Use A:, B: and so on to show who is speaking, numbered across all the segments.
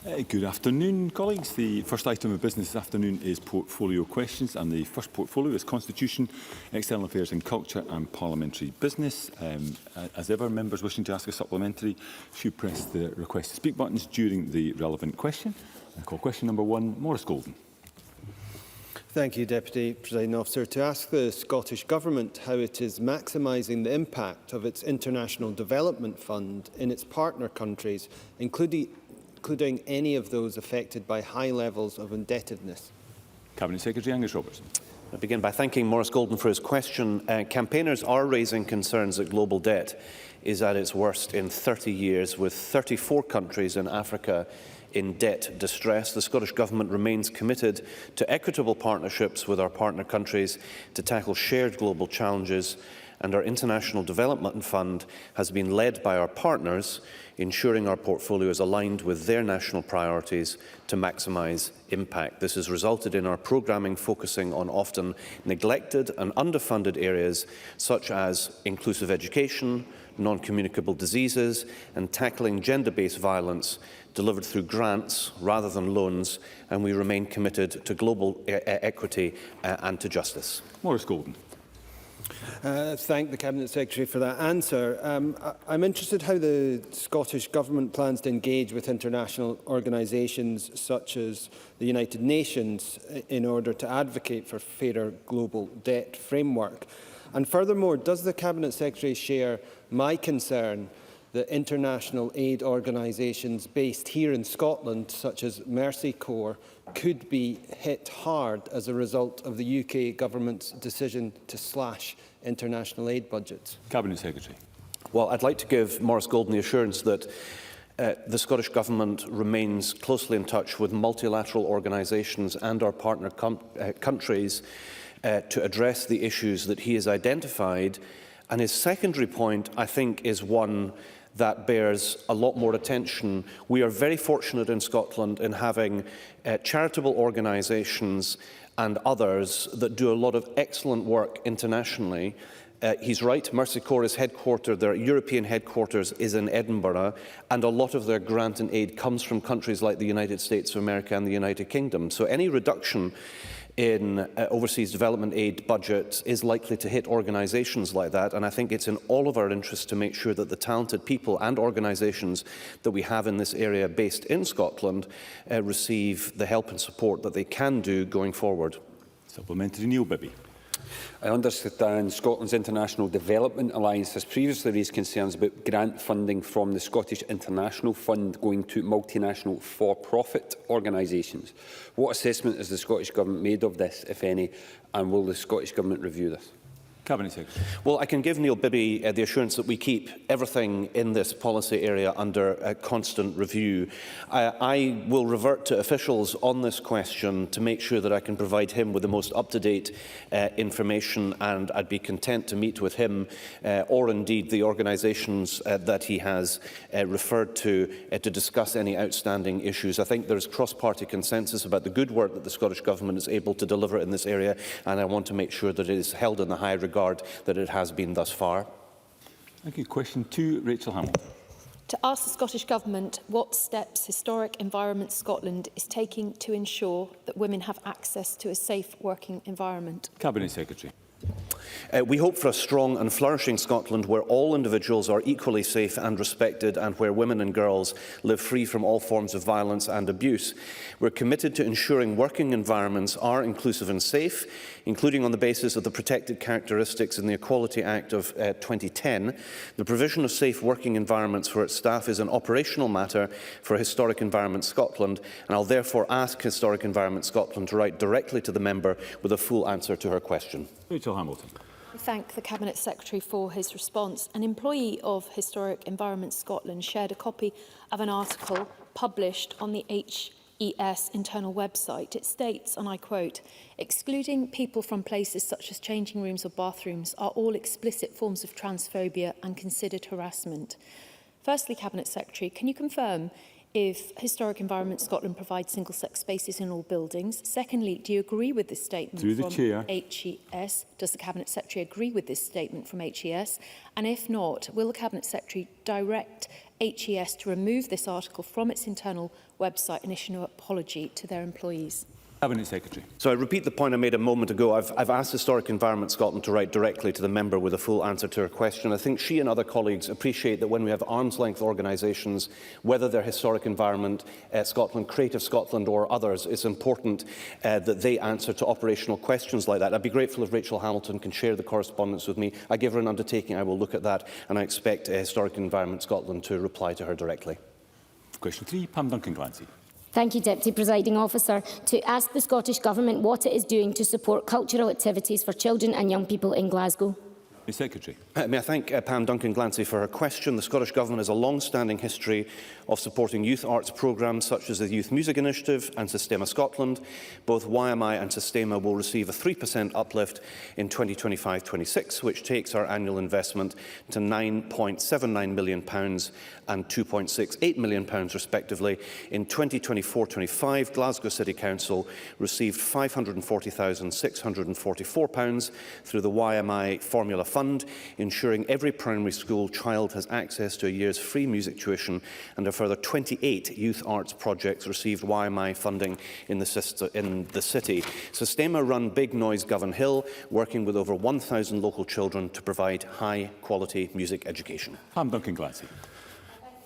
A: Good afternoon, colleagues. The first item of business this afternoon is portfolio questions, and the first portfolio is Constitution, External Affairs and Culture and Parliamentary Business. As ever, members wishing to ask a supplementary should press the request to speak buttons during the relevant question. I call question number 1, Maurice Golden.
B: Thank you, Deputy Presiding Officer. To ask the Scottish Government how it is maximising the impact of its International Development Fund in its partner countries, including any of those affected by high levels of indebtedness.
A: Cabinet Secretary Angus Robertson.
C: I begin by thanking Maurice Golden for his question. Campaigners are raising concerns that global debt is at its worst in 30 years, with 34 countries in Africa in debt distress. The Scottish Government remains committed to equitable partnerships with our partner countries to tackle shared global challenges, and our International Development Fund has been led by our partners, ensuring our portfolio is aligned with their national priorities to maximise impact. This has resulted in our programming focusing on often neglected and underfunded areas such as inclusive education, non-communicable diseases and tackling gender-based violence, delivered through grants rather than loans, and we remain committed to global equity and to justice.
A: Maurice Golden.
B: Thank the Cabinet Secretary for that answer. I'm interested how the Scottish Government plans to engage with international organisations such as the United Nations in order to advocate for fairer global debt framework. And furthermore, does the Cabinet Secretary share my concern that international aid organisations based here in Scotland, such as Mercy Corps, could be hit hard as a result of the UK Government's decision to slash international aid budgets?
A: Cabinet Secretary.
C: Well, I'd like to give Maurice Golden the assurance that the Scottish Government remains closely in touch with multilateral organisations and our partner countries to address the issues that he has identified. And his secondary point, I think, is one that bears a lot more attention. We are very fortunate in Scotland in having charitable organisations and others that do a lot of excellent work internationally. He's right, Mercy Corps is headquartered, their European headquarters is in Edinburgh, and a lot of their grant and aid comes from countries like the United States of America and the United Kingdom. So any reduction in overseas development aid budget is likely to hit organisations like that, and I think it's in all of our interests to make sure that the talented people and organisations that we have in this area based in Scotland receive the help and support that they can do going forward.
A: Supplementary, Neil Bibby.
D: I understand Scotland's International Development Alliance has previously raised concerns about grant funding from the Scottish International Fund going to multinational for-profit organisations. What assessment has the Scottish Government made of this, if any, and will the Scottish Government review this?
A: Cabinet Secretary.
C: Well, I can give Neil Bibby the assurance that we keep everything in this policy area under constant review. I will revert to officials on this question to make sure that I can provide him with the most up-to-date information, and I'd be content to meet with him or indeed the organisations that he has referred to discuss any outstanding issues. I think there is cross-party consensus about the good work that the Scottish Government is able to deliver in this area, and I want to make sure that it is held in the high regard that it has been thus far.
A: Thank you. Question 2, Rachel Hamilton.
E: To ask the Scottish Government what steps Historic Environment Scotland is taking to ensure that women have access to a safe working environment.
A: Cabinet Secretary.
C: We hope for a strong and flourishing Scotland where all individuals are equally safe and respected, and where women and girls live free from all forms of violence and abuse. We're committed to ensuring working environments are inclusive and safe, including on the basis of the protected characteristics in the Equality Act of 2010. The provision of safe working environments for its staff is an operational matter for Historic Environment Scotland, and I'll therefore ask Historic Environment Scotland to write directly to the member with a full answer to her question.
A: Rachel Hamilton.
E: I thank the Cabinet Secretary for his response. An employee of Historic Environment Scotland shared a copy of an article published on the HES internal website. It states, and I quote, "Excluding people from places such as changing rooms or bathrooms are all explicit forms of transphobia and considered harassment." Firstly, Cabinet Secretary, can you confirm if Historic Environment Scotland provides single-sex spaces in all buildings? Secondly, do you agree with this statement
A: Through the
E: from
A: Chair.
E: HES? Does the Cabinet Secretary agree with this statement from HES? And if not, will the Cabinet Secretary direct HES to remove this article from its internal website and issue an apology to their employees?
A: Cabinet Secretary.
C: So I repeat the point I made a moment ago. I've asked Historic Environment Scotland to write directly to the member with a full answer to her question. I think she and other colleagues appreciate that when we have arm's-length organisations, whether they're Historic Environment Scotland, Creative Scotland or others, it's important that they answer to operational questions like that. I'd be grateful if Rachel Hamilton can share the correspondence with me. I give her an undertaking, I will look at that, and I expect Historic Environment Scotland to reply to her directly.
A: Question 3, Pam Duncan-Glancy.
F: Thank you, Deputy Presiding Officer. To ask the Scottish Government what it is doing to support cultural activities for children and young people in Glasgow.
A: The Secretary.
C: May I thank Pam Duncan-Glancy for her question. The Scottish Government has a long-standing history of supporting youth arts programmes such as the Youth Music Initiative and Sistema Scotland. Both YMI and Sistema will receive a 3% uplift in 2025-26, which takes our annual investment to £9.79 million and £2.68 million respectively. In 2024-25, Glasgow City Council received £540,644 through the YMI Formula Fund, ensuring every primary school child has access to a year's free music tuition, and a further 28 youth arts projects received YMI funding in the city. Sistema run Big Noise Govan Hill, working with over 1,000 local children to provide high-quality music education.
A: Pam Duncan-Glancy.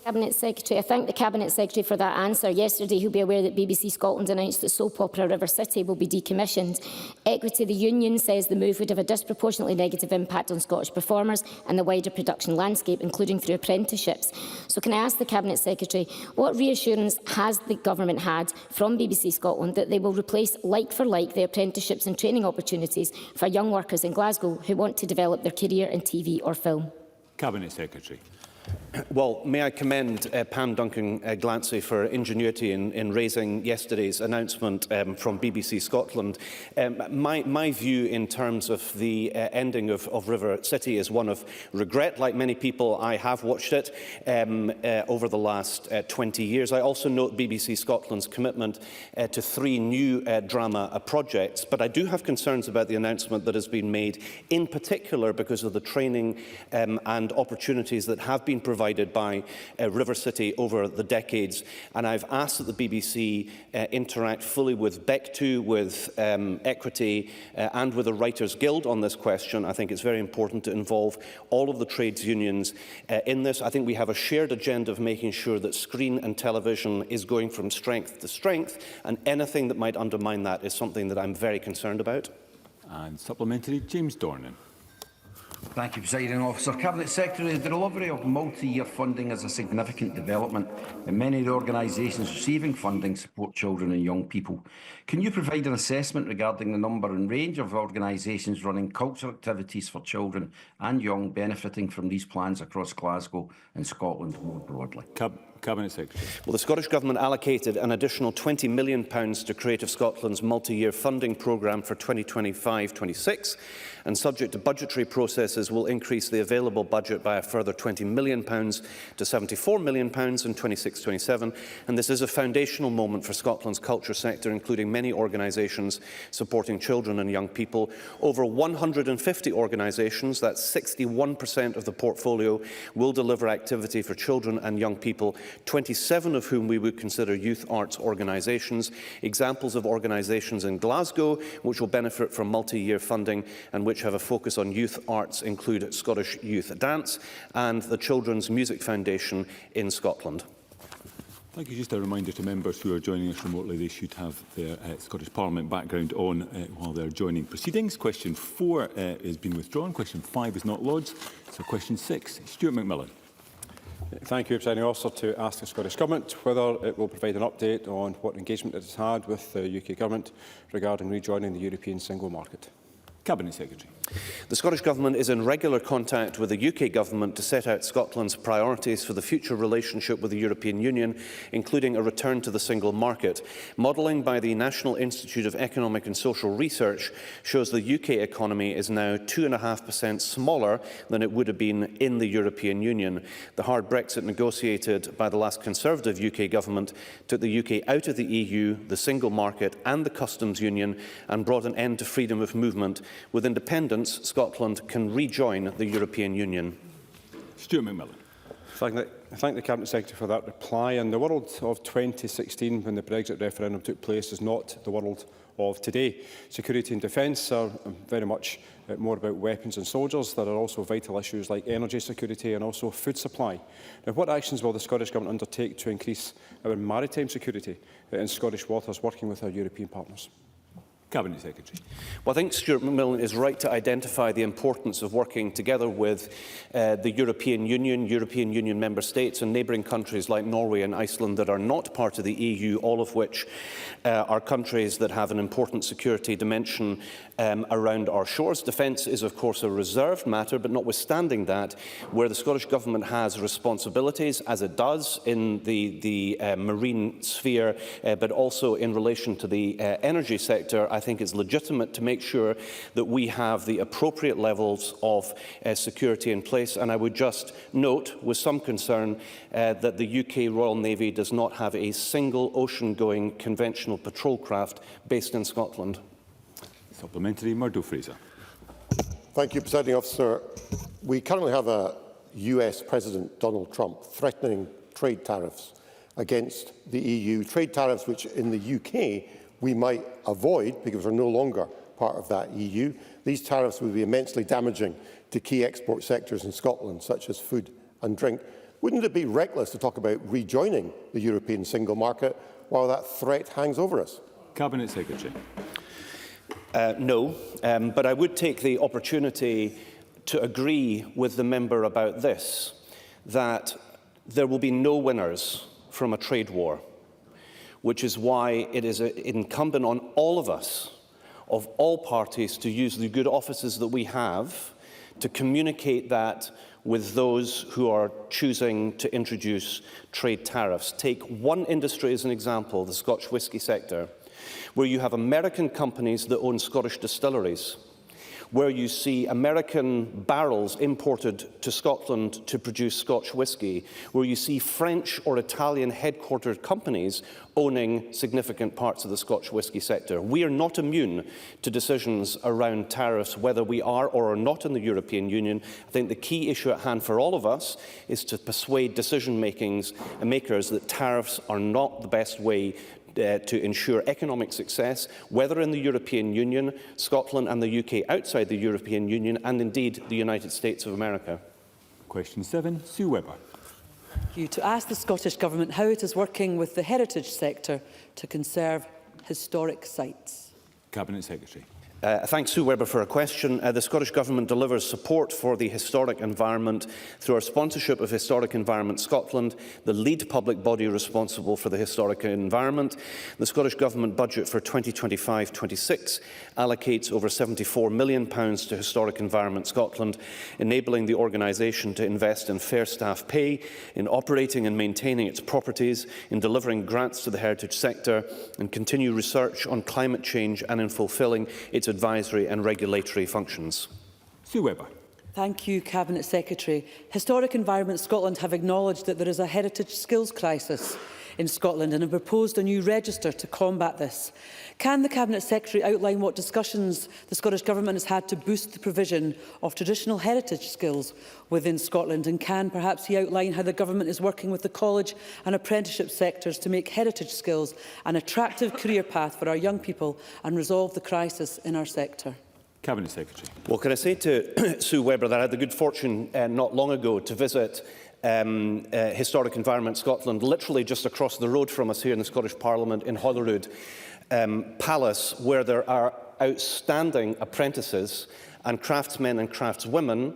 F: Cabinet Secretary, I thank the Cabinet Secretary for that answer. Yesterday, he'll be aware that BBC Scotland announced that soap opera River City will be decommissioned. Equity, the union, says the move would have a disproportionately negative impact on Scottish performers and the wider production landscape, including through apprenticeships. So can I ask the Cabinet Secretary, what reassurance has the Government had from BBC Scotland that they will replace like for like the apprenticeships and training opportunities for young workers in Glasgow who want to develop their career in TV or film?
A: Cabinet Secretary.
C: Well, may I commend Pam Duncan-Glancy for ingenuity in raising yesterday's announcement from BBC Scotland. My view in terms of the ending of River City is one of regret. Like many people, I have watched it over the last 20 years. I also note BBC Scotland's commitment to 3 new drama projects, but I do have concerns about the announcement that has been made, in particular because of the training and opportunities that have been provided by River City over the decades, and I've asked that the BBC interact fully with BECTU, with Equity and with the Writers Guild on this question. I think it's very important to involve all of the trades unions in this. I think we have a shared agenda of making sure that screen and television is going from strength to strength, and anything that might undermine that is something that I'm very concerned about.
A: And supplementary, James Dornan.
G: Thank you, Presiding Officer. Cabinet Secretary, the delivery of multi-year funding is a significant development, and many of the organisations receiving funding support children and young people. Can you provide an assessment regarding the number and range of organisations running cultural activities for children and young benefiting from these plans across Glasgow and Scotland more broadly?
A: Cabinet Secretary.
C: Well, the Scottish Government allocated an additional £20 million to Creative Scotland's multi-year funding programme for 2025-26, and subject to budgetary processes will increase the available budget by a further £20 million to £74 million in 26-27, and this is a foundational moment for Scotland's culture sector, including many organisations supporting children and young people. Over 150 organisations, that's 61% of the portfolio, will deliver activity for children and young people, 27 of whom we would consider youth arts organisations. Examples of organisations in Glasgow which will benefit from multi-year funding and which have a focus on youth arts include Scottish Youth Dance and the Children's Music Foundation in Scotland.
A: Thank you. Just a reminder to members who are joining us remotely, they should have their Scottish Parliament background on while they're joining proceedings. Question 4 has been withdrawn. Question 5 is not lodged. So question 6, Stuart McMillan.
H: Thank you, Presiding Officer, to ask the Scottish Government whether it will provide an update on what engagement it has had with the UK Government regarding rejoining the European single market.
A: Cabinet Secretary.
C: The Scottish Government is in regular contact with the UK Government to set out Scotland's priorities for the future relationship with the European Union, including a return to the single market. Modelling by the National Institute of Economic and Social Research shows the UK economy is now 2.5% smaller than it would have been in the European Union. The hard Brexit negotiated by the last Conservative UK Government took the UK out of the EU, the single market and the customs union, and brought an end to freedom of movement. With independence, Scotland can rejoin the European Union.
A: Stuart McMillan.
H: I thank the Cabinet Secretary for that reply. And the world of 2016, when the Brexit referendum took place, is not the world of today. Security and defence are very much more about weapons and soldiers. There are also vital issues like energy security and also food supply. Now, what actions will the Scottish Government undertake to increase our maritime security in Scottish waters, working with our European partners?
A: Cabinet Secretary.
C: Well, I think Stuart McMillan is right to identify the importance of working together with the European Union member states and neighbouring countries like Norway and Iceland that are not part of the EU, all of which are countries that have an important security dimension around our shores. Defence is, of course, a reserved matter, but notwithstanding that, where the Scottish Government has responsibilities, as it does in the marine sphere, but also in relation to the energy sector, I think it's legitimate to make sure that we have the appropriate levels of security in place. And I would just note, with some concern, that the UK Royal Navy does not have a single ocean-going conventional patrol craft based in Scotland.
A: Supplementary, Murdo Fraser.
I: Thank you, Presiding Officer. We currently have a US President Donald Trump threatening trade tariffs against the EU, trade tariffs which in the UK we might avoid because we're no longer part of that EU. These tariffs would be immensely damaging to key export sectors in Scotland, such as food and drink. Wouldn't it be reckless to talk about rejoining the European single market while that threat hangs over us?
A: Cabinet Secretary.
C: No, but I would take the opportunity to agree with the member about this, that there will be no winners from a trade war, which is why it is incumbent on all of us, of all parties, to use the good offices that we have to communicate that with those who are choosing to introduce trade tariffs. Take one industry as an example, the Scotch whisky sector, where you have American companies that own Scottish distilleries, where you see American barrels imported to Scotland to produce Scotch whisky, where you see French or Italian headquartered companies owning significant parts of the Scotch whisky sector. We are not immune to decisions around tariffs, whether we are or are not in the European Union. I think the key issue at hand for all of us is to persuade decision makers that tariffs are not the best way to ensure economic success, whether in the European Union, Scotland and the UK outside the European Union, and indeed the United States of America.
A: Question 7, Sue Webber.
J: Thank you. To ask the Scottish Government how it is working with the heritage sector to conserve historic sites.
A: Cabinet Secretary.
C: Thanks, Sue Webber, for a question. The Scottish Government delivers support for the historic environment through our sponsorship of Historic Environment Scotland, the lead public body responsible for the historic environment. The Scottish Government budget for 2025-26 allocates over £74 million to Historic Environment Scotland, enabling the organisation to invest in fair staff pay, in operating and maintaining its properties, in delivering grants to the heritage sector, and continue research on climate change and in fulfilling its advisory and regulatory functions.
A: Sue Webber.
J: Thank you, Cabinet Secretary. Historic Environment Scotland have acknowledged that there is a heritage skills crisis in Scotland and have proposed a new register to combat this. Can the Cabinet Secretary outline what discussions the Scottish Government has had to boost the provision of traditional heritage skills within Scotland, and can perhaps he outline how the Government is working with the college and apprenticeship sectors to make heritage skills an attractive career path for our young people and resolve the crisis in our sector?
A: Cabinet Secretary.
C: Well, can I say to Sue Webber that I had the good fortune not long ago to visit Historic Environment Scotland, literally just across the road from us here in the Scottish Parliament in Holyrood Palace, where there are outstanding apprentices and craftsmen and craftswomen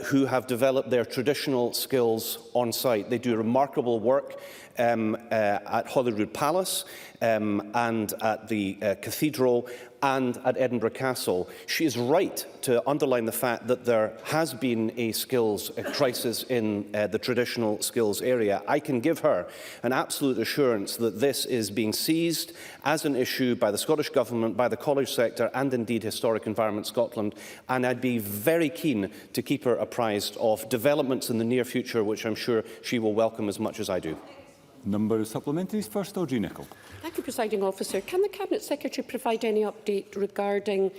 C: who have developed their traditional skills on site. They do remarkable work at Holyrood Palace and at the Cathedral, and at Edinburgh Castle. She is right to underline the fact that there has been a skills crisis in the traditional skills area. I can give her an absolute assurance that this is being seized as an issue by the Scottish Government, by the college sector and indeed Historic Environment Scotland, and I'd be very keen to keep her apprised of developments in the near future which I'm sure she will welcome as much as I do.
A: Number of supplementaries. First, Audrey Nicholl.
K: Thank you, Presiding Officer. Can the Cabinet Secretary provide any update regarding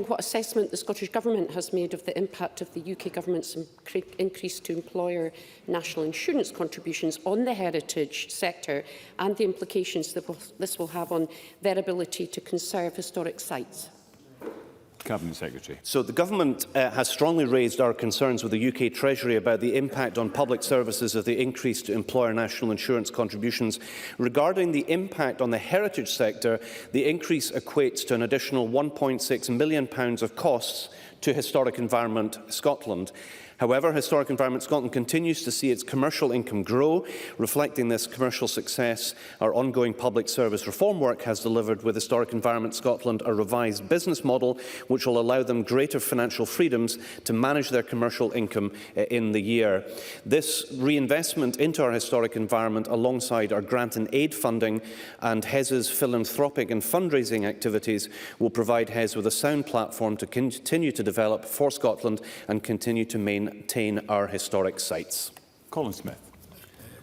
K: what assessment the Scottish Government has made of the impact of the UK Government's increase to employer national insurance contributions on the heritage sector and the implications that this will have on their ability to conserve historic sites?
A: Cabinet Secretary.
C: So the Government has strongly raised our concerns with the UK Treasury about the impact on public services of the increase to employer national insurance contributions. Regarding the impact on the heritage sector, the increase equates to an additional £1.6 million of costs to Historic Environment Scotland. However, Historic Environment Scotland continues to see its commercial income grow. Reflecting this commercial success, our ongoing public service reform work has delivered with Historic Environment Scotland a revised business model which will allow them greater financial freedoms to manage their commercial income in the year. This reinvestment into our historic environment alongside our grant and aid funding and HES's philanthropic and fundraising activities will provide HES with a sound platform to continue to develop for Scotland and continue to maintain our historic sites.
A: Colin Smith.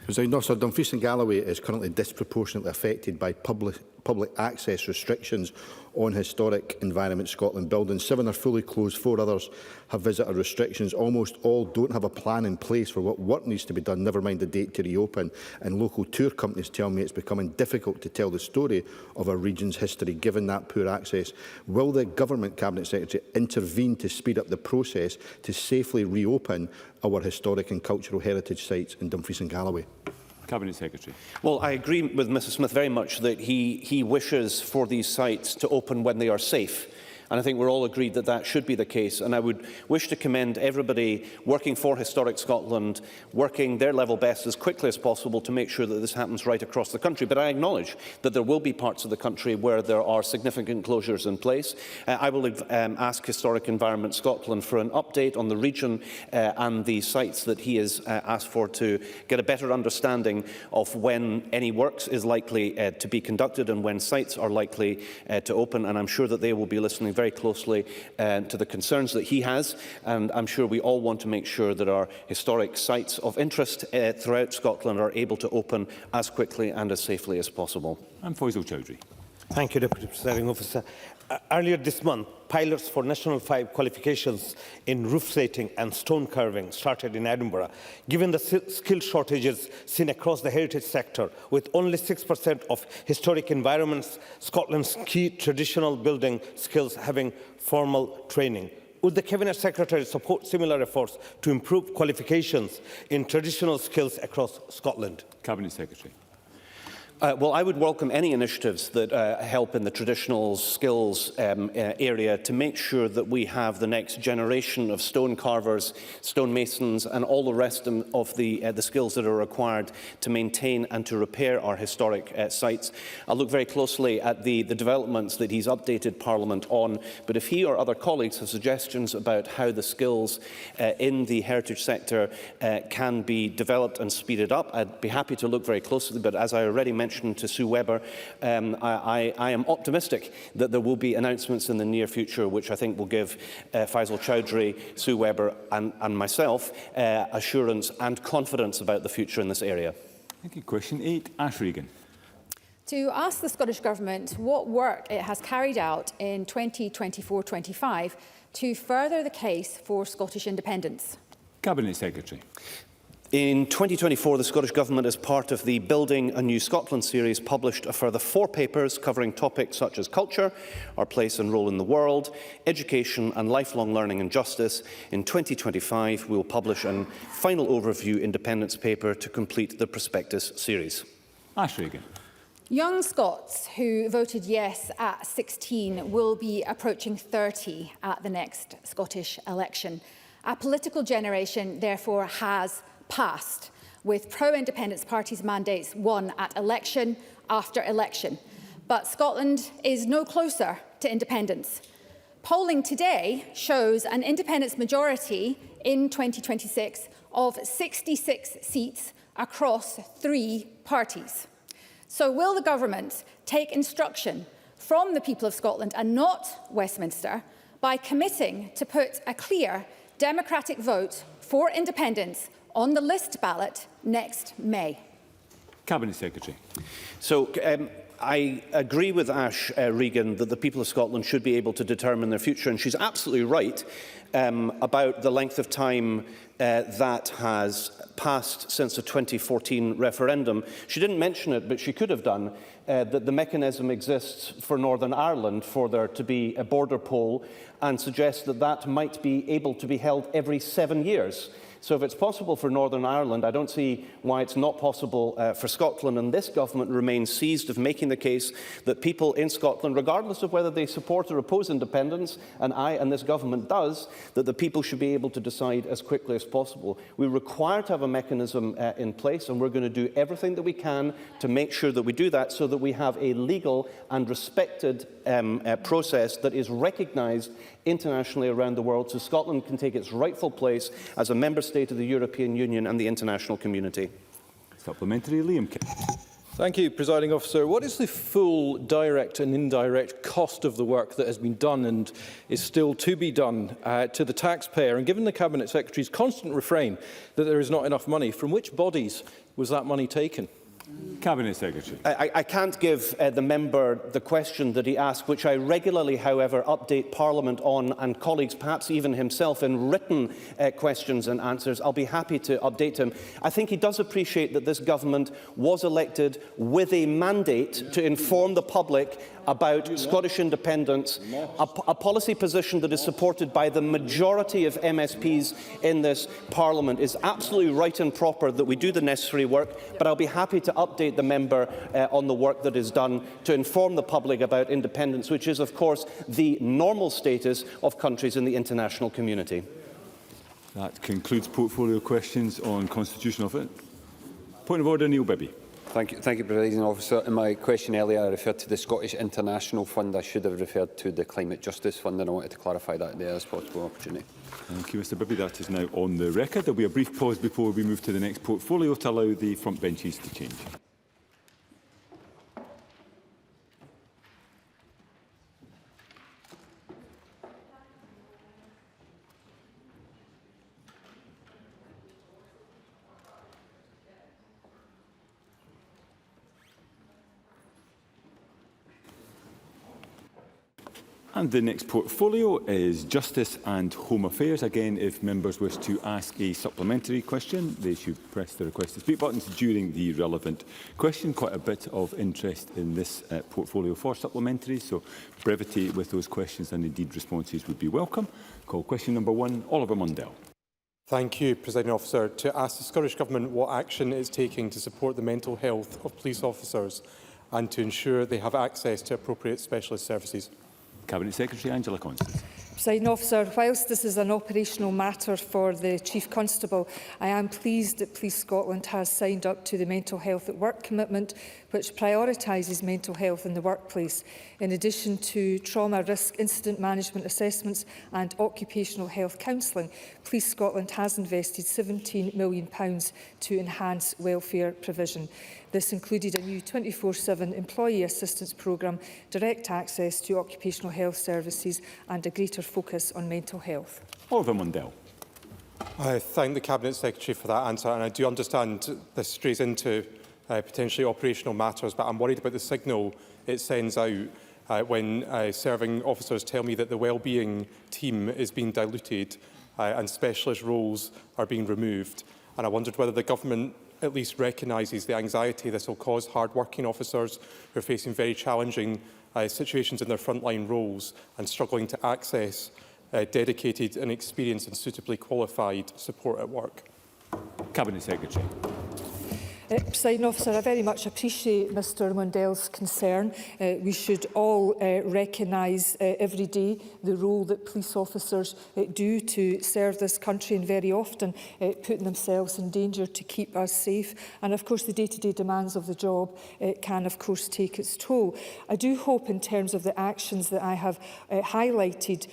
L: Presiding Officer, Dumfries and Galloway is currently disproportionately affected by public access restrictions on Historic Environment Scotland buildings. 7 are fully closed, 4 others have visitor restrictions. Almost all don't have a plan in place for what work needs to be done, never mind the date to reopen. And local tour companies tell me it's becoming difficult to tell the story of our region's history given that poor access. Will the Government Cabinet Secretary intervene to speed up the process to safely reopen our historic and cultural heritage sites in Dumfries and Galloway?
A: Cabinet Secretary.
C: Well, I agree with Mrs Smith very much that he wishes for these sites to open when they are safe. And I think we're all agreed that that should be the case. And I would wish to commend everybody working for Historic Scotland, working their level best as quickly as possible to make sure that this happens right across the country. But I acknowledge that there will be parts of the country where there are significant closures in place. I will ask Historic Environment Scotland for an update on the region and the sites that he has asked for to get a better understanding of when any works is likely to be conducted and when sites are likely to open. And I'm sure that they will be listening very closely to the concerns that he has, and I'm sure we all want to make sure that our historic sites of interest throughout Scotland are able to open as quickly and as safely as possible.
A: And Faisal Chowdhury.
M: Thank you, Deputy Presiding Officer. Earlier this month, pilots for National 5 qualifications in roof slating and stone carving started in Edinburgh. Given the skill shortages seen across the heritage sector, with only 6% of Historic Environments Scotland's key traditional building skills having formal training, would the Cabinet Secretary support similar efforts to improve qualifications in traditional skills across Scotland?
A: Cabinet Secretary.
C: Well, I would welcome any initiatives that help in the traditional skills area to make sure that we have the next generation of stone carvers, stonemasons and all the rest of the skills that are required to maintain and to repair our historic sites. I'll look very closely at the developments that he's updated Parliament on, but if he or other colleagues have suggestions about how the skills in the heritage sector can be developed and speeded up, I'd be happy to look very closely, but as I already mentioned to Sue Webber, I am optimistic that there will be announcements in the near future which I think will give Faisal Chowdhury, Sue Webber and myself assurance and confidence about the future in this area.
A: Thank you. Question 8, Ash Regan.
N: To ask the Scottish Government what work it has carried out in 2024-25 to further the case for Scottish independence.
A: Cabinet Secretary.
C: In 2024, the Scottish Government, as part of the Building a New Scotland series, published a further 4 papers covering topics such as culture, our place and role in the world, education and lifelong learning and justice. In 2025, we will publish a final overview independence paper to complete the prospectus series.
A: Ash Regan.
N: Young Scots who voted yes at 16 will be approaching 30 at the next Scottish election. A political generation, therefore, has passed, with pro-independence parties' mandates won at election after election. But Scotland is no closer to independence. Polling today shows an independence majority in 2026 of 66 seats across 3 parties. So will the government take instruction from the people of Scotland and not Westminster by committing to put a clear democratic vote for independence on the list ballot next May?
A: Cabinet Secretary.
C: So, I agree with Ash Regan that the people of Scotland should be able to determine their future, and she's absolutely right about the length of time that has passed since the 2014 referendum. She didn't mention it, but she could have done, that the mechanism exists for Northern Ireland for there to be a border poll, and suggest that that might be able to be held every 7 years. So if it's possible for Northern Ireland, I don't see why it's not possible for Scotland. And this government remains seized of making the case that people in Scotland, regardless of whether they support or oppose independence, and this government does, that the people should be able to decide as quickly as possible. We require to have a mechanism in place, and we're going to do everything that we can to make sure that we do that, so that we have a legal and respected process that is recognised internationally around the world, so Scotland can take its rightful place as a member state of the European Union and the international community.
A: Supplementary, Liam.
O: Thank you, Presiding Officer. What is the full direct and indirect cost of the work that has been done and is still to be done to the taxpayer? And given the Cabinet Secretary's constant refrain that there is not enough money, from which bodies was that money taken?
A: Cabinet Secretary.
C: I can't give the member the question that he asked, which I regularly, however, update Parliament on, and colleagues, perhaps even himself, in written questions and answers. I'll be happy to update him. I think he does appreciate that this government was elected with a mandate to inform the public about Scottish independence, a policy position that is supported by the majority of MSPs in this Parliament. Is absolutely right and proper that we do the necessary work, but I'll be happy to update the member on the work that is done to inform the public about independence, which is, of course, the normal status of countries in the international community.
A: That concludes portfolio questions on constitutional affairs. Point of order, Neil Bibby.
D: Thank you, Presiding Officer. In my question earlier, I referred to the Scottish International Fund. I should have referred to the Climate Justice Fund, and I wanted to clarify that at the earliest possible opportunity.
A: Thank you, Mr Bibby. That is now on the record. There will be a brief pause before we move to the next portfolio to allow the front benches to change. And the next portfolio is Justice and Home Affairs. Again, if members wish to ask a supplementary question, they should press the request to speak buttons during the relevant question. Quite a bit of interest in this portfolio for supplementaries, so brevity with those questions and indeed responses would be welcome. Call question number 1, Oliver Mundell.
P: Thank you, Presiding Officer. To ask the Scottish Government what action it is taking to support the mental health of police officers and to ensure they have access to appropriate specialist services.
A: Cabinet Secretary Angela Constance.
Q: Presiding Officer, whilst this is an operational matter for the Chief Constable, I am pleased that Police Scotland has signed up to the Mental Health at Work commitment, which prioritises mental health in the workplace, in addition to trauma risk incident management assessments and occupational health counselling. Police Scotland has invested £17 million to enhance welfare provision. This included a new 24/7 employee assistance programme, direct access to occupational health services and a greater focus on mental health.
A: Oliver Mundell.
P: I thank the Cabinet Secretary for that answer, and I do understand this strays into potentially operational matters, but I'm worried about the signal it sends out when serving officers tell me that the wellbeing team is being diluted and specialist roles are being removed. And I wondered whether the government at least recognises the anxiety this will cause hard-working officers who are facing very challenging situations in their frontline roles and struggling to access dedicated and experienced and suitably qualified support at work.
A: Cabinet Secretary.
Q: Presiding Officer, I very much appreciate Mr Mundell's concern. We should all recognise every day the role that police officers do to serve this country, and very often putting themselves in danger to keep us safe. And of course the day-to-day demands of the job can of course take its toll. I do hope, in terms of the actions that I have highlighted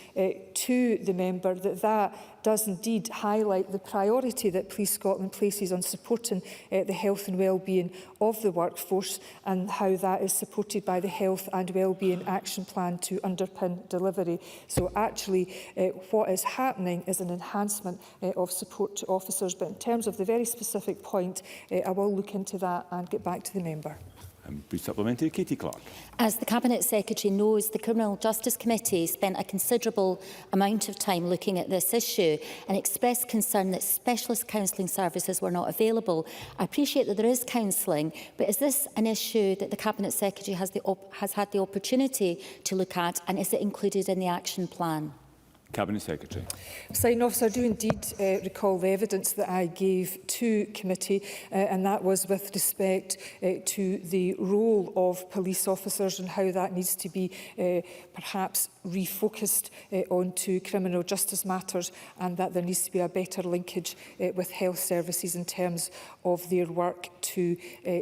Q: to the member, that does indeed highlight the priority that Police Scotland places on supporting the health and well-being of the workforce, and how that is supported by the Health and Wellbeing Action Plan to underpin delivery. So actually what is happening is an enhancement of support to officers, but in terms of the very specific point, I will look into that and get back to the member.
A: Brief supplementary, Katie Clark.
R: As the Cabinet Secretary knows, the Criminal Justice Committee spent a considerable amount of time looking at this issue and expressed concern that specialist counselling services were not available. I appreciate that there is counselling, but is this an issue that the Cabinet Secretary has had the opportunity to look at, and is it included in the action plan?
A: Cabinet Secretary.
Q: Presiding Officer, I do indeed recall the evidence that I gave to committee, and that was with respect to the role of police officers and how that needs to be perhaps refocused onto criminal justice matters, and that there needs to be a better linkage with health services in terms of their work to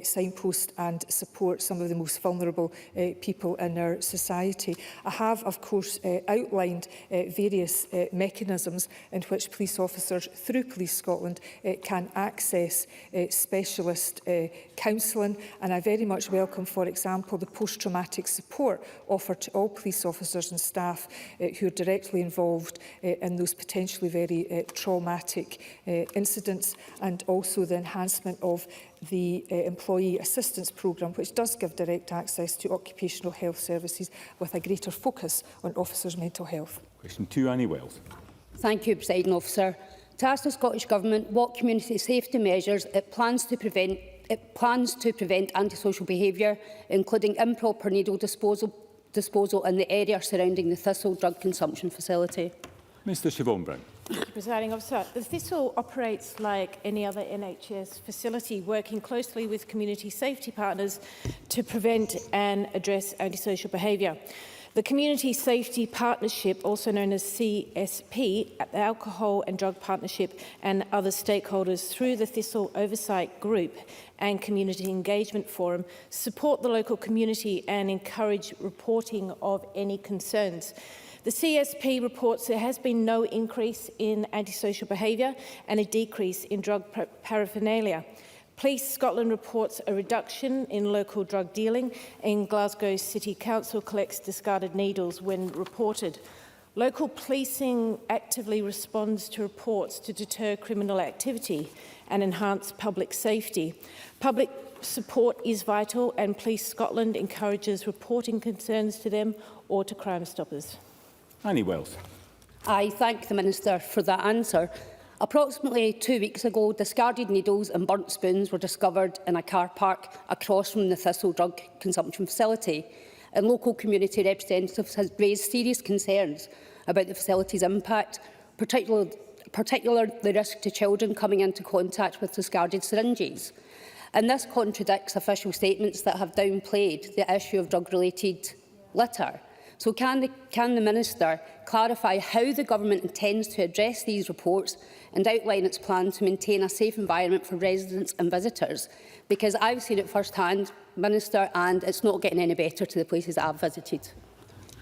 Q: signpost and support some of the most vulnerable people in our society. I have, of course, outlined various mechanisms in which police officers through Police Scotland can access specialist counselling, and I very much welcome, for example, the post-traumatic support offered to all police officers and staff who are directly involved in those potentially very traumatic incidents, and also the enhancement of the Employee Assistance Programme, which does give direct access to occupational health services with a greater focus on officers' mental health.
A: Question 2, Annie Wells.
S: Thank you, Presiding Officer. To ask the Scottish Government what community safety measures it plans to prevent antisocial behaviour, including improper needle disposal in the area surrounding the Thistle drug consumption facility.
A: Mr Siobhan Brown.
T: Thank you, Presiding Officer. The Thistle operates like any other NHS facility, working closely with community safety partners to prevent and address antisocial behaviour. The Community Safety Partnership, also known as CSP, the Alcohol and Drug Partnership and other stakeholders through the Thistle Oversight Group and Community Engagement Forum support the local community and encourage reporting of any concerns. The CSP reports there has been no increase in antisocial behaviour and a decrease in drug paraphernalia. Police Scotland reports a reduction in local drug dealing, and Glasgow City Council collects discarded needles when reported. Local policing actively responds to reports to deter criminal activity and enhance public safety. Public support is vital, and Police Scotland encourages reporting concerns to them or to Crime Stoppers.
A: Annie Wells.
S: I thank the Minister for that answer. Approximately 2 weeks ago, discarded needles and burnt spoons were discovered in a car park across from the Thistle drug consumption facility, and local community representatives have raised serious concerns about the facility's impact, particularly the risk to children coming into contact with discarded syringes. And this contradicts official statements that have downplayed the issue of drug-related litter. So can the Minister clarify how the Government intends to address these reports and outline its plan to maintain a safe environment for residents and visitors? Because I've seen it firsthand, Minister, and it's not getting any better to the places that I've visited.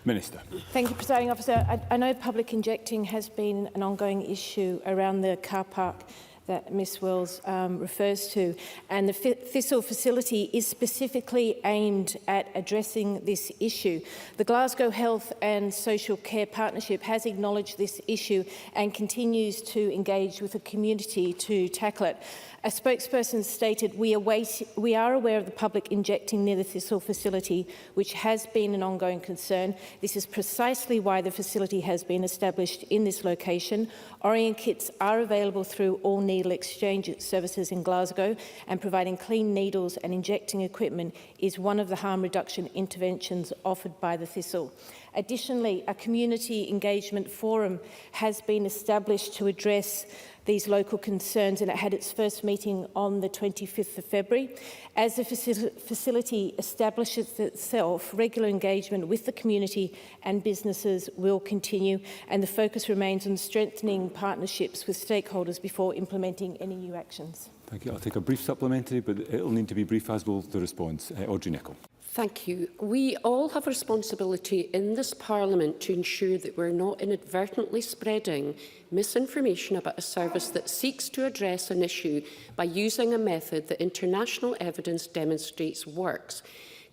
A: Minister.
T: Thank you, Presiding Officer. I know public injecting has been an ongoing issue around the car park that Ms Wells refers to, and the Thistle facility is specifically aimed at addressing this issue. The Glasgow Health and Social Care Partnership has acknowledged this issue and continues to engage with the community to tackle it. A spokesperson stated, we are aware of the public injecting near the Thistle facility, which has been an ongoing concern. This is precisely why the facility has been established in this location. Orient kits are available through all needle exchange services in Glasgow, and providing clean needles and injecting equipment is one of the harm reduction interventions offered by the Thistle. Additionally, a community engagement forum has been established to address these local concerns, and it had its first meeting on the 25th of February. As the facility establishes itself, regular engagement with the community and businesses will continue, and the focus remains on strengthening partnerships with stakeholders before implementing any new actions.
A: Thank you. I'll take a brief supplementary, but it'll need to be brief, as will the response. Audrey Nicholl.
K: Thank you. We all have a responsibility in this Parliament to ensure that we're not inadvertently spreading misinformation about a service that seeks to address an issue by using a method that international evidence demonstrates works.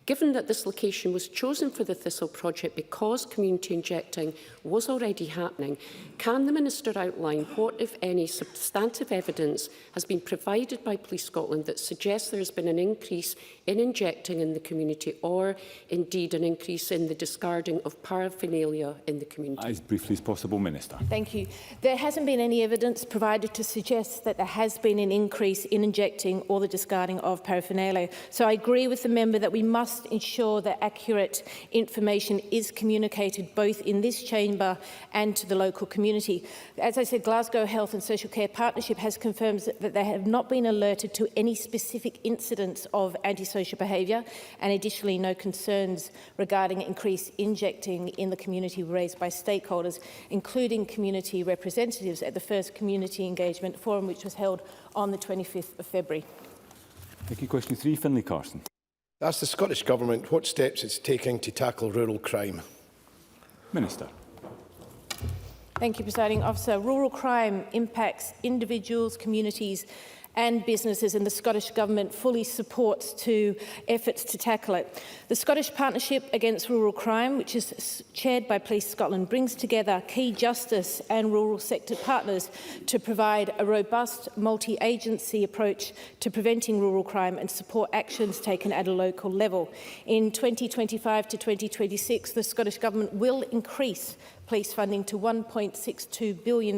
K: Given that this location was chosen for the Thistle project because community injecting was already happening, can the Minister outline what, if any, substantive evidence has been provided by Police Scotland that suggests there has been an increase in injecting in the community, or indeed an increase in the discarding of paraphernalia in the community?
A: As briefly as possible, Minister.
T: Thank you. There hasn't been any evidence provided to suggest that there has been an increase in injecting or the discarding of paraphernalia. So I agree with the member that we must ensure that accurate information is communicated both in this chamber and to the local community. As I said, Glasgow Health and Social Care Partnership has confirmed that they have not been alerted to any specific incidents of antisocial behaviour, and additionally no concerns regarding increased injecting in the community were raised by stakeholders, including community representatives at the first Community Engagement Forum, which was held on the 25th of February.
A: Thank you. Question 3, Finlay Carson.
L: Ask the Scottish Government what steps it's taking to tackle rural crime.
A: Minister.
T: Thank you, Presiding Officer. Rural crime impacts individuals, communities and businesses, and the Scottish Government fully supports efforts to tackle it. The Scottish Partnership Against Rural Crime, which is chaired by Police Scotland, brings together key justice and rural sector partners to provide a robust multi-agency approach to preventing rural crime and support actions taken at a local level. In 2025 to 2026, the Scottish Government will increase police funding to £1.62 billion,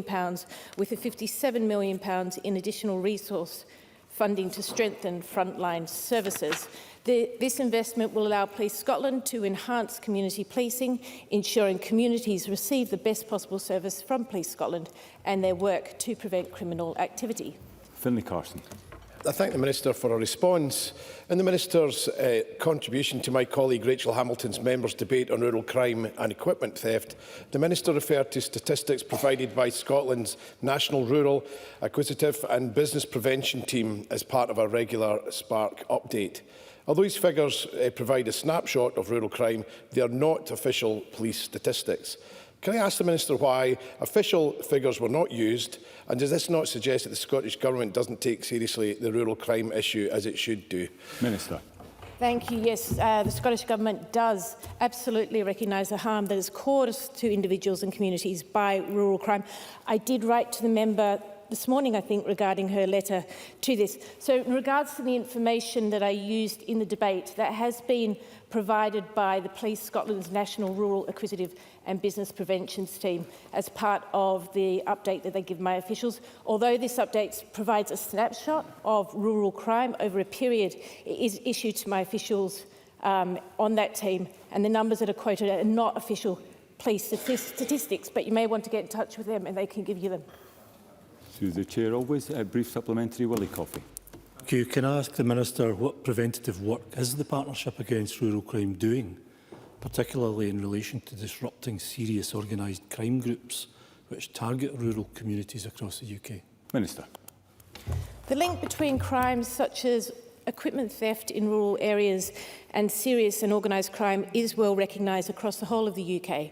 T: with a £57 million in additional resource funding to strengthen frontline services. This investment will allow Police Scotland to enhance community policing, ensuring communities receive the best possible service from Police Scotland and their work to prevent criminal activity.
A: Finlay Carson.
L: I thank the Minister for a response. In the Minister's contribution to my colleague Rachel Hamilton's members' debate on rural crime and equipment theft, the Minister referred to statistics provided by Scotland's National Rural, Acquisitive and Business Prevention Team as part of a regular Spark update. Although these figures provide a snapshot of rural crime, they are not official police statistics. Can I ask the Minister why official figures were not used, and does this not suggest that the Scottish Government doesn't take seriously the rural crime issue as it should do?
A: Minister.
T: Thank you. Yes, the Scottish Government does absolutely recognise the harm that is caused to individuals and communities by rural crime. I did write to the member this morning, I think, regarding her letter to this. So in regards to the information that I used in the debate, that has been provided by the Police Scotland's National Rural Acquisitive and Business Preventions Team as part of the update that they give my officials. Although this update provides a snapshot of rural crime over a period, it is issued to my officials on that team, and the numbers that are quoted are not official police statistics, but you may want to get in touch with them and they can give you them.
A: Through the Chair, always a brief supplementary. Willie Coffey.
U: Thank you. Can I ask the Minister what preventative work is the Partnership Against Rural Crime doing, particularly in relation to disrupting serious organised crime groups which target rural communities across the UK?
A: Minister.
T: The link between crimes such as equipment theft in rural areas and serious and organised crime is well recognised across the whole of the UK.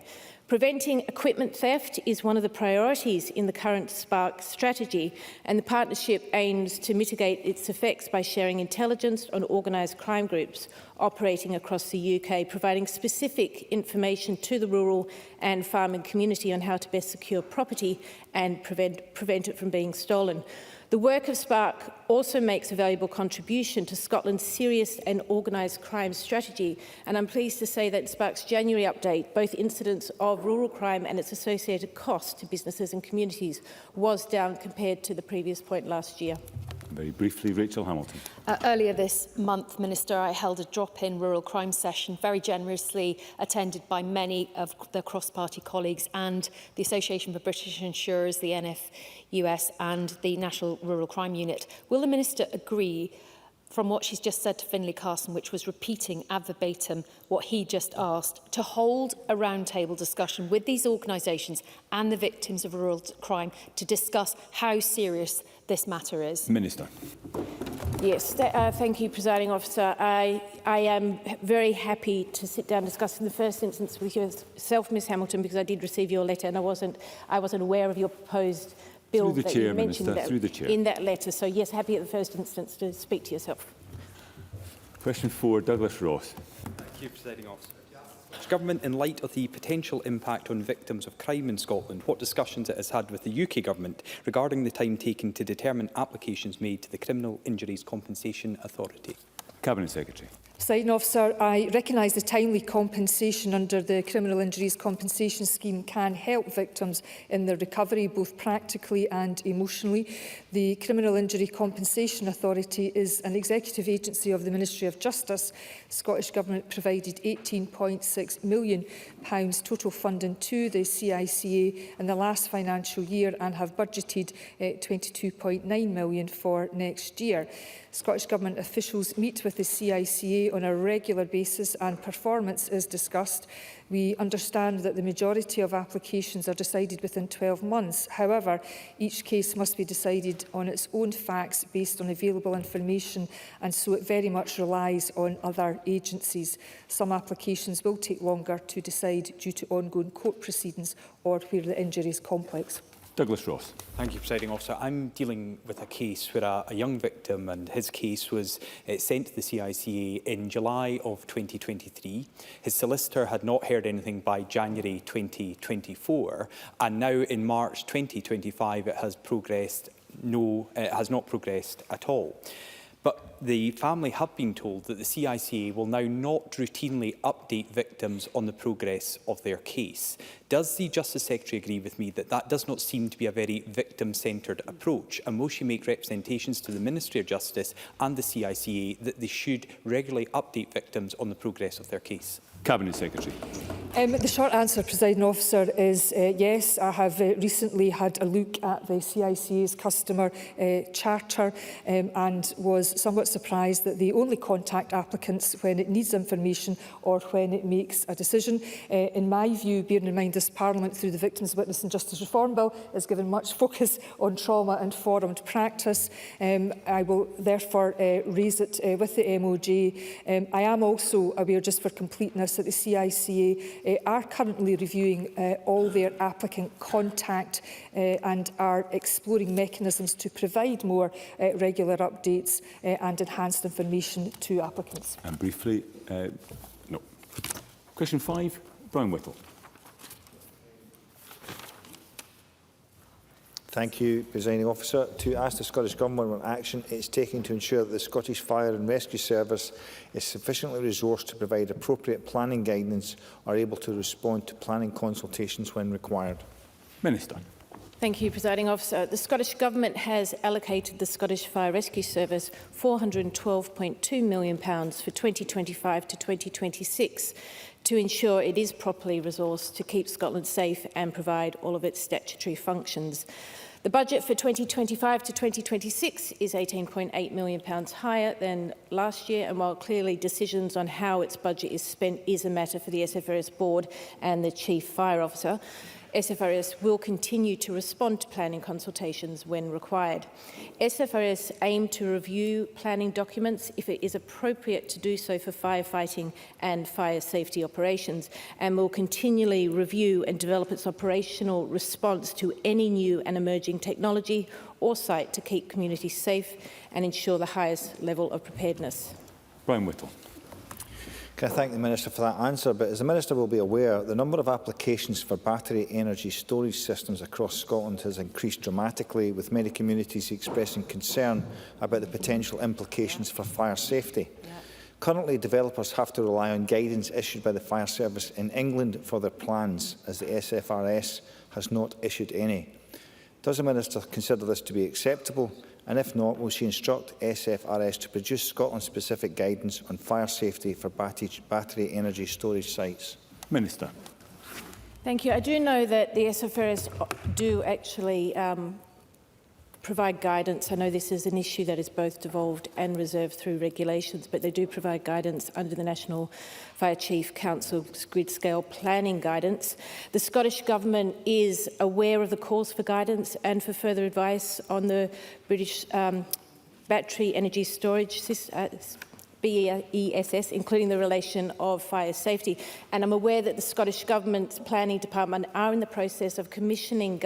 T: Preventing equipment theft is one of the priorities in the current Spark strategy, and the partnership aims to mitigate its effects by sharing intelligence on organised crime groups operating across the UK, providing specific information to the rural and farming community on how to best secure property and prevent it from being stolen. The work of Spark also makes a valuable contribution to Scotland's serious and organised crime strategy, and I'm pleased to say that in Spark's January update, both incidents of rural crime and its associated cost to businesses and communities was down compared to the previous point last year.
A: Very briefly, Rachel Hamilton.
E: Earlier this month, Minister, I held a drop-in rural crime session, very generously attended by many of the cross-party colleagues and the Association for British Insurers, the NFUS and the National Rural Crime Unit. Will the Minister agree from what she's just said to Finlay Carson, which was repeating ad verbatim what he just asked, to hold a roundtable discussion with these organisations and the victims of rural crime to discuss how serious this matter is?
A: Minister.
T: Yes, thank you, Presiding Officer. I am very happy to sit down and discuss in the first instance with yourself, Ms Hamilton, because I did receive your letter and I wasn't aware of your proposed bill
A: through the
T: that
A: chair,
T: you mentioned
A: Minister, through the chair.
T: in that letter. So yes, happy at the first instance to speak to yourself.
A: Question 4, Douglas Ross.
B: Thank you, Presiding Officer. Government, in light of the potential impact on victims of crime in Scotland, what discussions it has had with the UK Government regarding the time taken to determine applications made to the Criminal Injuries Compensation Authority?
A: Cabinet Secretary.
Q: Presiding Officer, I recognise the timely compensation under the Criminal Injuries Compensation Scheme can help victims in their recovery, both practically and emotionally. The Criminal Injury Compensation Authority is an executive agency of the Ministry of Justice. The Scottish Government provided £18.6 million total funding to the CICA in the last financial year and have budgeted £22.9 million for next year. Scottish Government officials meet with the CICA on a regular basis and performance is discussed. We understand that the majority of applications are decided within 12 months. However, each case must be decided on its own facts based on available information, and so it very much relies on other agencies. Some applications will take longer to decide due to ongoing court proceedings or where the injury is complex.
A: Douglas Ross.
B: Thank you, Presiding Officer. I'm dealing with a case where a young victim and his case was sent to the CICA in July of 2023. His solicitor had not heard anything by January 2024, and now in March 2025 it has not progressed at all. But the family have been told that the CICA will now not routinely update victims on the progress of their case. Does the Justice Secretary agree with me that that does not seem to be a very victim-centred approach? And will she make representations to the Ministry of Justice and the CICA that they should regularly update victims on the progress of their case?
A: Cabinet Secretary.
Q: The short answer, Presiding Officer, is yes. I have recently had a look at the CICA's customer charter and was somewhat surprised that they only contact applicants when it needs information or when it makes a decision. In my view, bearing in mind this Parliament, through the Victims, Witness and Justice Reform Bill, has given much focus on trauma-informed practice. I will therefore raise it with the MOJ. I am also aware, just for completeness, that the CICA are currently reviewing all their applicant contact and are exploring mechanisms to provide more regular updates and enhanced information to applicants.
A: And briefly, no. Question 5, Brian Whittle.
L: Thank you, Presiding Officer. To ask the Scottish Government what action it is taking to ensure that the Scottish Fire and Rescue Service is sufficiently resourced to provide appropriate planning guidance or able to respond to planning consultations when required.
A: Minister.
T: Thank you, Presiding Officer. The Scottish Government has allocated the Scottish Fire Rescue Service £412.2 million for 2025 to 2026 to ensure it is properly resourced to keep Scotland safe and provide all of its statutory functions. The budget for 2025 to 2026 is £18.8 million higher than last year, and while clearly decisions on how its budget is spent is a matter for the SFRS Board and the Chief Fire Officer, SFRS will continue to respond to planning consultations when required. SFRS aim to review planning documents if it is appropriate to do so for firefighting and fire safety operations, and will continually review and develop its operational response to any new and emerging technology or site to keep communities safe and ensure the highest level of preparedness.
A: Brian Whittle.
L: Can I thank the Minister for that answer? But as the Minister will be aware, the number of applications for battery energy storage systems across Scotland has increased dramatically, with many communities expressing concern about the potential implications for fire safety. Currently, developers have to rely on guidance issued by the Fire Service in England for their plans, as the SFRS has not issued any. Does the Minister consider this to be acceptable, And if not, will she instruct SFRS to produce Scotland-specific guidance on fire safety for battery energy storage sites?
A: Minister.
T: Thank you. I do know that the SFRS do actually provide guidance. I know this is an issue that is both devolved and reserved through regulations, but they do provide guidance under the National Fire Chief Council's grid scale planning guidance. The Scottish Government is aware of the calls for guidance and for further advice on the British battery energy storage system, BESS, including the relation of fire safety. And I'm aware that the Scottish Government's Planning Department are in the process of commissioning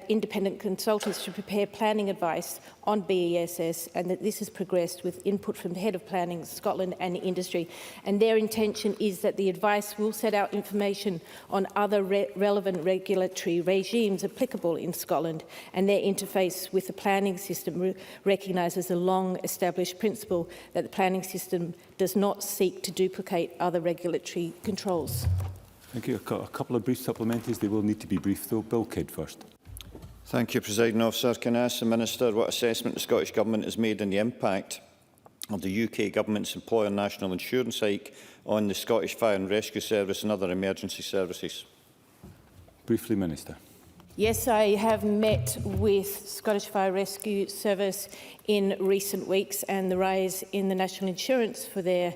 T: independent consultants to prepare planning advice on BESS, and that this has progressed with input from the Head of Planning Scotland and industry. And their intention is that the advice will set out information on other relevant regulatory regimes applicable in Scotland, and their interface with the planning system recognises a long-established principle that the planning system does not seek to duplicate other regulatory controls.
A: Thank you. A couple of brief supplementaries. They will need to be brief, though. Bill Kidd first.
F: Thank you, Presiding Officer. Can I ask the Minister what assessment the Scottish Government has made on the impact of the UK Government's employer national insurance hike on the Scottish Fire and Rescue Service and other emergency services?
A: Briefly, Minister.
T: Yes, I have met with Scottish Fire Rescue Service in recent weeks, and the rise in the national insurance for their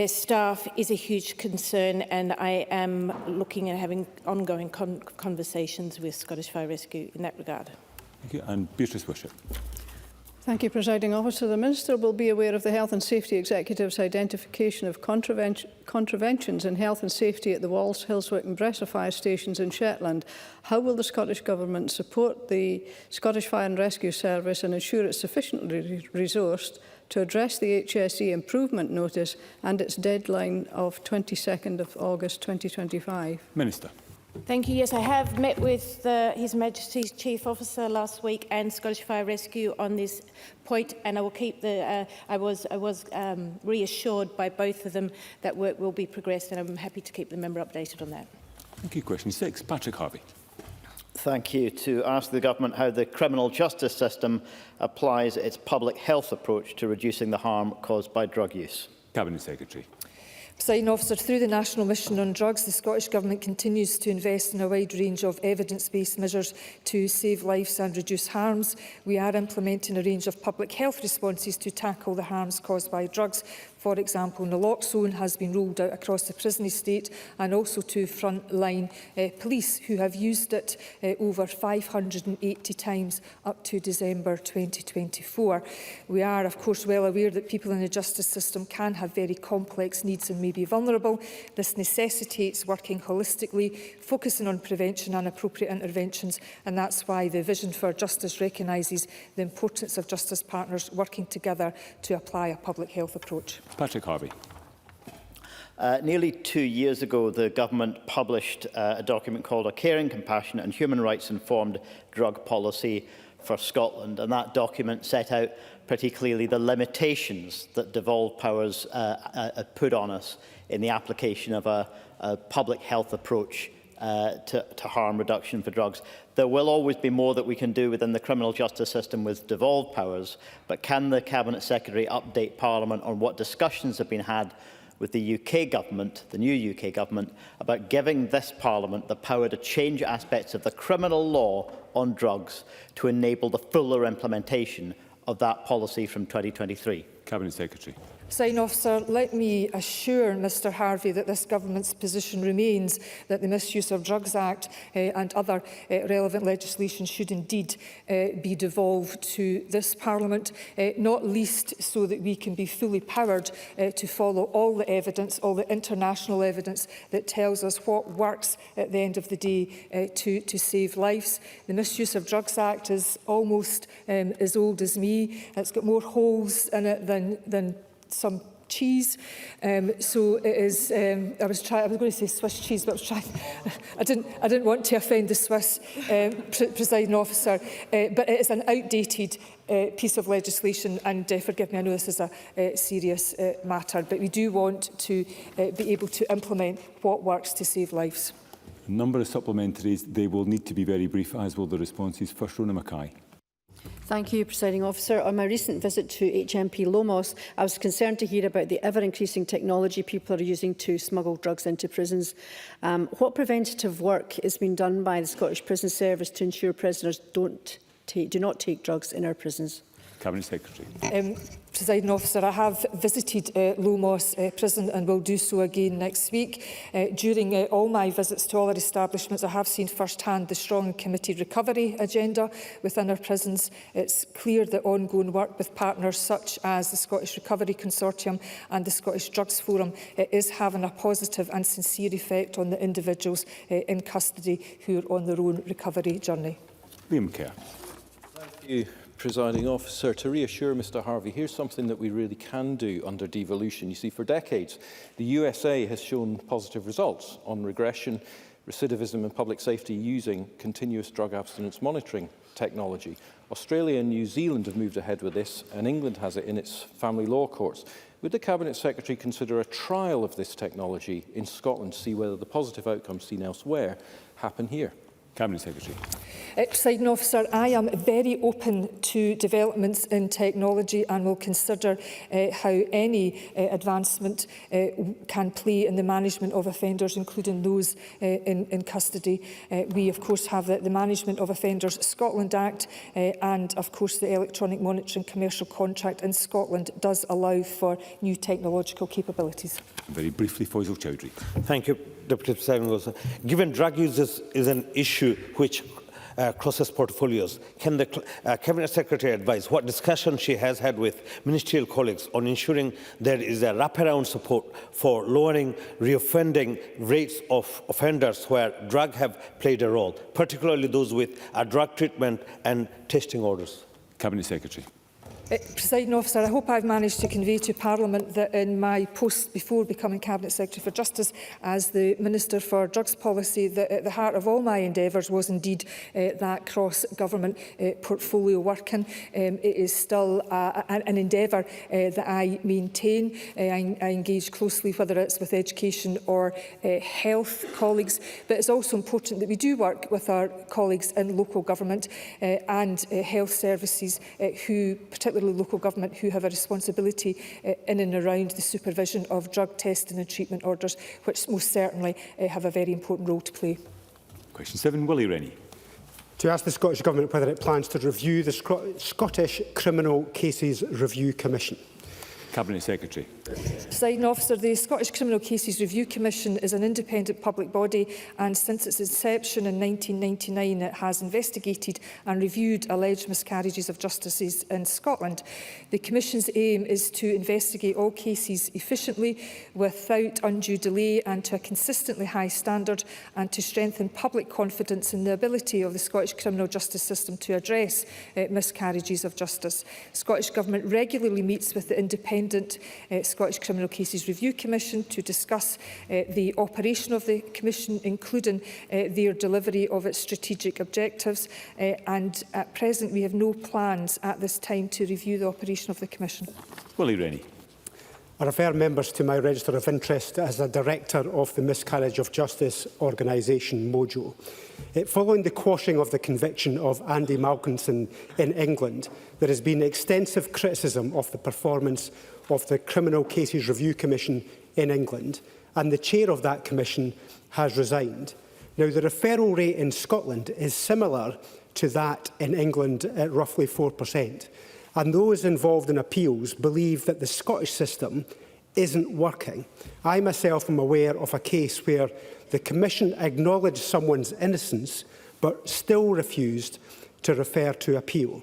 T: staff is a huge concern, and I am looking at having ongoing conversations with Scottish Fire Rescue in that regard.
A: Thank you. And Beatrice Wishart.
V: Thank you, Presiding Officer. The Minister will be aware of the Health and Safety Executive's identification of contraventions in health and safety at the Walls, Hillswick and Bresser fire stations in Shetland. How will the Scottish Government support the Scottish Fire and Rescue Service and ensure it's sufficiently resourced to address the HSE improvement notice and its deadline of 22nd of August 2025? Minister.
T: Thank you. Yes, I have met with His Majesty's Chief Officer last week and Scottish Fire Rescue on this point, and I will keep the. I was reassured by both of them that work will be progressed, and I'm happy to keep the member updated on that.
A: Thank you. Question 6, Patrick Harvey.
W: Thank you. To ask the Government how the criminal justice system applies its public health approach to reducing the harm caused by drug use.
A: Cabinet Secretary.
Q: Presiding Officer, through the National Mission on Drugs, the Scottish Government continues to invest in a wide range of evidence-based measures to save lives and reduce harms. We are implementing a range of public health responses to tackle the harms caused by drugs. For example, naloxone has been rolled out across the prison estate, and also to frontline police, who have used it over 580 times up to December 2024. We are, of course, well aware that people in the justice system can have very complex needs and may be vulnerable. This necessitates working holistically, focusing on prevention and appropriate interventions, and that's why the Vision for Justice recognises the importance of justice partners working together to apply a public health approach.
A: Patrick Harvey.
W: Nearly 2 years ago, the Government published a document called A Caring, Compassionate and Human Rights Informed Drug Policy for Scotland, and that document set out pretty clearly the limitations that devolved powers put on us in the application of a public health approach to harm reduction for drugs. There will always be more that we can do within the criminal justice system with devolved powers, but can the Cabinet Secretary update Parliament on what discussions have been had with the UK Government, the new UK Government, about giving this Parliament the power to change aspects of the criminal law on drugs to enable the fuller implementation of that policy from 2023?
A: Cabinet Secretary.
Q: Presiding Officer, let me assure Mr Harvey that this Government's position remains that the Misuse of Drugs Act and other relevant legislation should indeed be devolved to this Parliament, not least so that we can be fully powered to follow all the evidence, all the international evidence that tells us what works at the end of the day to save lives. The Misuse of Drugs Act is almost as old as me. It's got more holes in it than some cheese, so it is. I was going to say Swiss cheese, but I didn't want to offend the Swiss presiding officer. But it is an outdated piece of legislation, and forgive me, I know this is a serious matter, but we do want to be able to implement what works to save lives.
A: A number of supplementaries. They will need to be very brief, as will the responses. First, Rona Mackay.
G: Thank you, Presiding Officer. On my recent visit to HMP Lomos, I was concerned to hear about the ever-increasing technology people are using to smuggle drugs into prisons. What preventative work is being done by the Scottish Prison Service to ensure prisoners do not take drugs in our prisons?
A: Cabinet Secretary.
Q: Presiding Officer, I have visited Lomos Prison and will do so again next week. During all my visits to all our establishments, I have seen firsthand the strong and committed recovery agenda within our prisons. It's clear that ongoing work with partners such as the Scottish Recovery Consortium and the Scottish Drugs Forum is having a positive and sincere effect on the individuals in custody who are on their own recovery journey.
A: Liam Kerr.
O: Thank you, Presiding Officer. To reassure Mr Harvey, here's something that we really can do under devolution. You see, for decades, the USA has shown positive results on regression, recidivism and public safety using continuous drug abstinence monitoring technology. Australia and New Zealand have moved ahead with this, and England has it in its family law courts. Would the Cabinet Secretary consider a trial of this technology in Scotland to see whether the positive outcomes seen elsewhere happen here?
A: Cabinet Secretary.
Q: Presiding Officer, I am very open to developments in technology and will consider how any advancement can play in the management of offenders, including those in custody. We, of course, have the Management of Offenders Scotland Act and, of course, the Electronic Monitoring Commercial Contract in Scotland does allow for new technological capabilities.
A: Very briefly, Faisal Chowdhury.
M: Thank you, Deputy Presiding Officer. Given drug use is an issue which crosses portfolios, can the Cabinet Secretary advise what discussion she has had with ministerial colleagues on ensuring there is a wraparound support for lowering reoffending rates of offenders where drugs have played a role, particularly those with drug treatment and testing orders?
A: Cabinet Secretary.
Q: Presiding Officer, I hope I've managed to convey to Parliament that in my post before becoming Cabinet Secretary for Justice as the Minister for Drugs Policy, that at the heart of all my endeavours was indeed that cross-government portfolio working. It is still an endeavour that I maintain. I engage closely, whether it's with education or health colleagues, but it's also important that we do work with our colleagues in local government and health services who, particularly local government, who have a responsibility in and around the supervision of drug testing and treatment orders, which most certainly have a very important role to play.
A: Question 7, Willie Rennie.
H: To ask the Scottish Government whether it plans to review the Scottish Criminal Cases Review Commission.
A: Cabinet Secretary.
Q: Presiding Officer, the Scottish Criminal Cases Review Commission is an independent public body, and since its inception in 1999 it has investigated and reviewed alleged miscarriages of justice in Scotland. The Commission's aim is to investigate all cases efficiently, without undue delay and to a consistently high standard, and to strengthen public confidence in the ability of the Scottish criminal justice system to address miscarriages of justice. The Scottish Government regularly meets with the independent Scottish Criminal Cases Review Commission to discuss the operation of the Commission, including their delivery of its strategic objectives. And at present, we have no plans at this time to review the operation of the Commission.
A: Willie Rennie.
H: I refer members to my register of interest as a director of the Miscarriage of Justice organisation, Mojo. Following the quashing of the conviction of Andy Malkinson in England, there has been extensive criticism of the performance of the Criminal Cases Review Commission in England, and the chair of that commission has resigned. Now, the referral rate in Scotland is similar to that in England at roughly 4%. And those involved in appeals believe that the Scottish system isn't working. I myself am aware of a case where the Commission acknowledged someone's innocence but still refused to refer to appeal.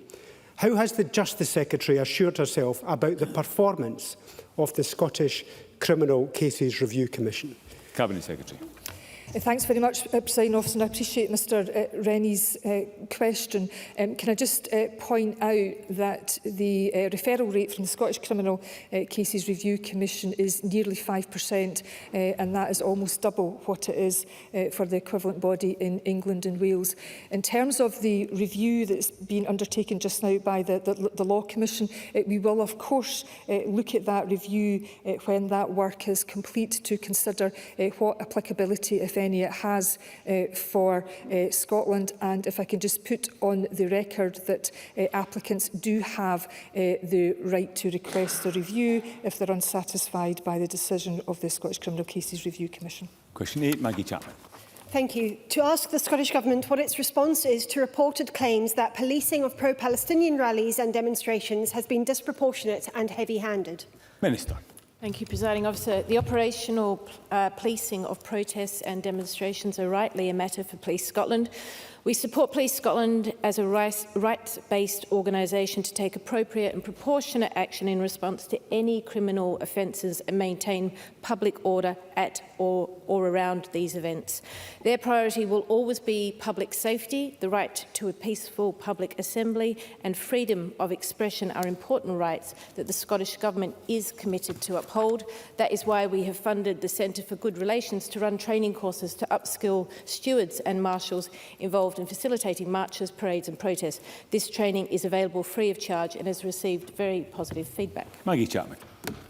H: How has the Justice Secretary assured herself about the performance of the Scottish Criminal Cases Review Commission?
A: Cabinet Secretary.
Q: Thanks very much, Presiding Officer, and I appreciate Mr Rennie's question. Can I just point out that the referral rate from the Scottish Criminal Cases Review Commission is nearly 5%, and that is almost double what it is for the equivalent body in England and Wales. In terms of the review that's been undertaken just now by the Law Commission, we will, of course, look at that review when that work is complete to consider what applicability, if any, it has for Scotland. And if I can just put on the record that applicants do have the right to request a review if they're unsatisfied by the decision of the Scottish Criminal Cases Review Commission.
A: Question 8, Maggie Chapman.
I: Thank you. To ask the Scottish Government what its response is to reported claims that policing of pro-Palestinian rallies and demonstrations has been disproportionate and heavy-handed.
A: Minister.
T: Thank you, Presiding Officer. The operational policing of protests and demonstrations are rightly a matter for Police Scotland. We support Police Scotland as a rights-based organisation to take appropriate and proportionate action in response to any criminal offences and maintain public order at or around these events. Their priority will always be public safety. The right to a peaceful public assembly and freedom of expression are important rights that the Scottish Government is committed to uphold. That is why we have funded the Centre for Good Relations to run training courses to upskill stewards and marshals involved in facilitating marches, parades and protests. This training is available free of charge and has received very positive feedback.
A: Maggie Chapman.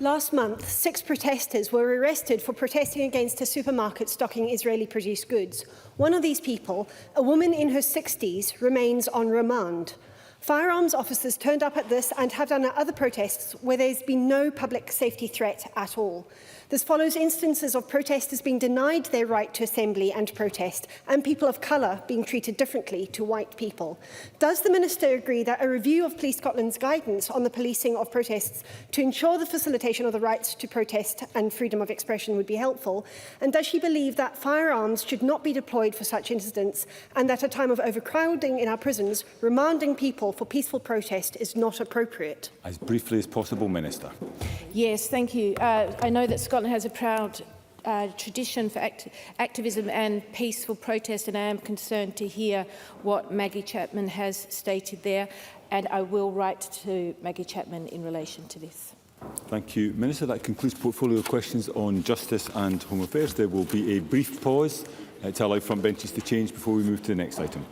I: Last month, 6 protesters were arrested for protesting against a supermarket stocking Israeli-produced goods. One of these people, a woman in her 60s, remains on remand. Firearms officers turned up at this and have done at other protests where there's been no public safety threat at all. This follows instances of protesters being denied their right to assembly and protest, and people of colour being treated differently to white people. Does the Minister agree that a review of Police Scotland's guidance on the policing of protests to ensure the facilitation of the rights to protest and freedom of expression would be helpful? And does she believe that firearms should not be deployed for such incidents, and that at a time of overcrowding in our prisons, remanding people for peaceful protest is not appropriate?
A: As briefly as possible, Minister.
T: Yes, thank you. I know that Scotland has a proud tradition for activism and peaceful protest, and I am concerned to hear what Maggie Chapman has stated there, and I will write to Maggie Chapman in relation to this.
A: Thank you, Minister. That concludes portfolio questions on justice and home affairs. There will be a brief pause to allow front benches to change before we move to the next item.